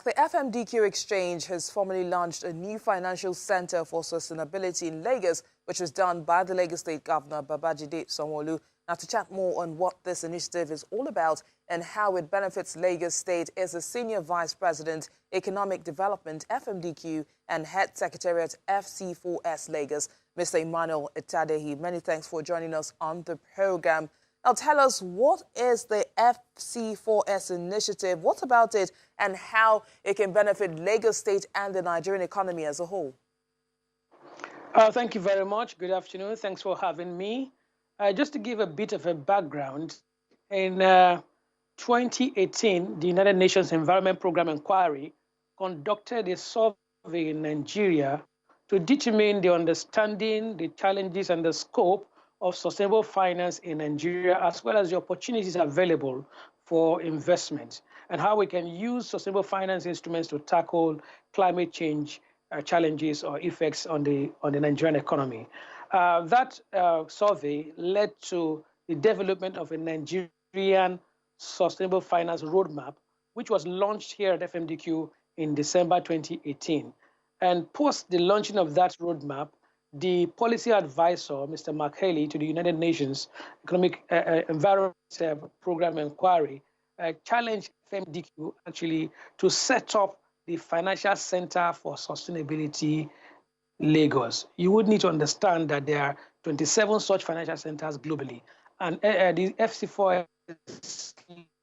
The FMDQ Exchange has formally launched a new financial center for sustainability in Lagos, which was done by the Lagos State Governor Babajide Sanwo-Olu. Now, to chat more on what this initiative is all about and how it benefits Lagos State is the Senior Vice President, Economic Development, FMDQ, and Head Secretariat, FC4S Lagos, Mr. Emmanuel Itadehi. Many thanks for joining us on the program. Now, tell us, what is the FC4S initiative? What about it and how it can benefit Lagos State and the Nigerian economy as a whole? Thank you very much. Good afternoon. Thanks for having me. Just to give a bit of a background, in 2018, the United Nations Environment Programme Inquiry conducted a survey in Nigeria to determine the understanding, the challenges, and the scope of sustainable finance in Nigeria, as well as the opportunities available for investment, and how we can use sustainable finance instruments to tackle climate change challenges or effects on the Nigerian economy. That survey led to the development of a Nigerian Sustainable Finance Roadmap, which was launched here at FMDQ in December 2018. And post the launching of that roadmap, the policy advisor, Mr. Mark Haley, to the United Nations Economic Environment Program Inquiry, challenged FMDQ actually to set up the Financial Center for Sustainability Lagos. You would need to understand that there are 27 such financial centers globally, and the FC4S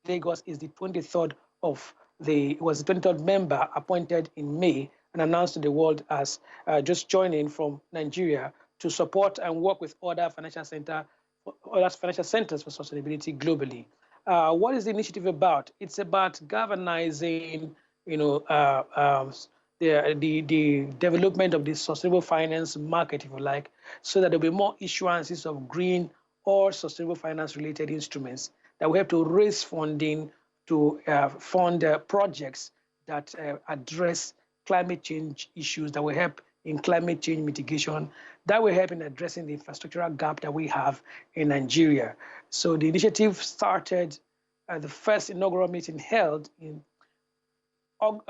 Lagos is the 23rd was the 23rd member appointed in May and announced to the world as just joining from Nigeria to support and work with other financial centers for sustainability globally. What is the initiative about? It's about galvanizing, the development of the sustainable finance market, if you like, so that there'll be more issuances of green or sustainable finance related instruments that will help to raise funding to fund projects that address climate change issues, that will help in climate change mitigation, that will help in addressing the infrastructural gap that we have in Nigeria. So the initiative started the first inaugural meeting held in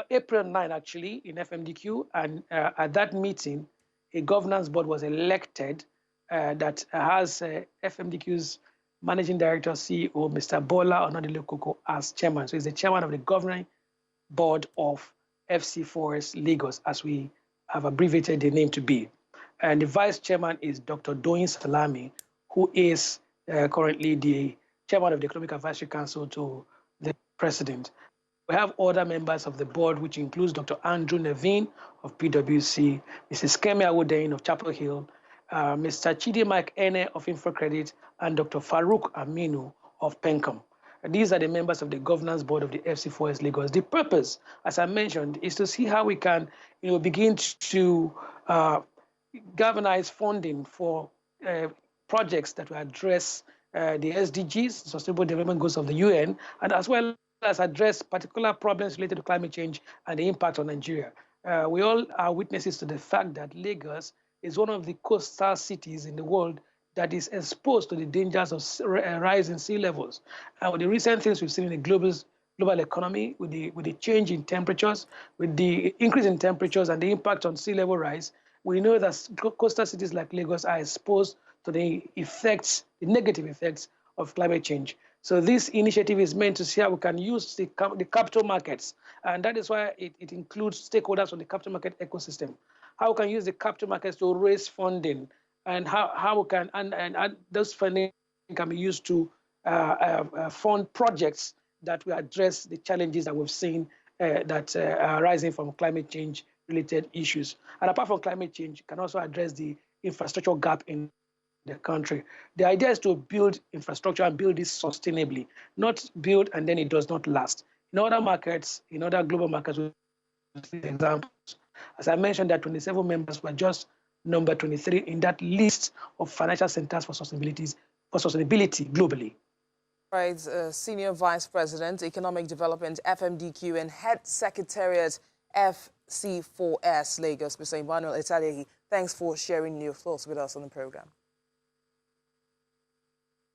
April 9, actually, in FMDQ. And at that meeting, a governance board was elected that has FMDQ's Managing Director, CEO, Mr. Bola Onodile-Koko, as chairman. So he's the chairman of the governing board of FC4S Lagos, as we have abbreviated the name to be. And the vice chairman is Dr. Doyin Salami, who is currently the chairman of the Economic Advisory Council to the president. We have other members of the board, which includes Dr. Andrew Nevin of PwC, Mrs. Kemi Awodeyin of Chapel Hill, Mr. Chidi Mike Ene of InfoCredit, and Dr. Farouk Aminu of Pencom. These are the members of the governance board of the FC4S Lagos. The purpose, as I mentioned, is to see how we can begin to galvanize funding for projects that will address the SDGs, Sustainable Development Goals of the UN, and as well as address particular problems related to climate change and the impact on Nigeria. We all are witnesses to the fact that Lagos is one of the coastal cities in the world that is exposed to the dangers of rising sea levels. With the recent things we've seen in the global economy, with the change in temperatures, with the increase in temperatures and the impact on sea level rise, we know that coastal cities like Lagos are exposed to the effects, the negative effects of climate change. So this initiative is meant to see how we can use the capital markets, and that is why it includes stakeholders from the capital market ecosystem. How we can use the capital markets to raise funding, and how we can, and those funding can be used to fund projects that will address the challenges that we've seen that are arising from climate change related issues. And apart from climate change, can also address the infrastructure gap in the country. The idea is to build infrastructure and build this sustainably, not build and then it does not last. In other markets, in other global markets, examples, as I mentioned, that 27 members were just number 23 in that list of financial centers for sustainability globally. Right, Senior Vice President, Economic Development, FMDQ, and Head Secretariat, FC4S Lagos, Mr. Emmanuel Itadehi. Thanks for sharing your thoughts with us on the program.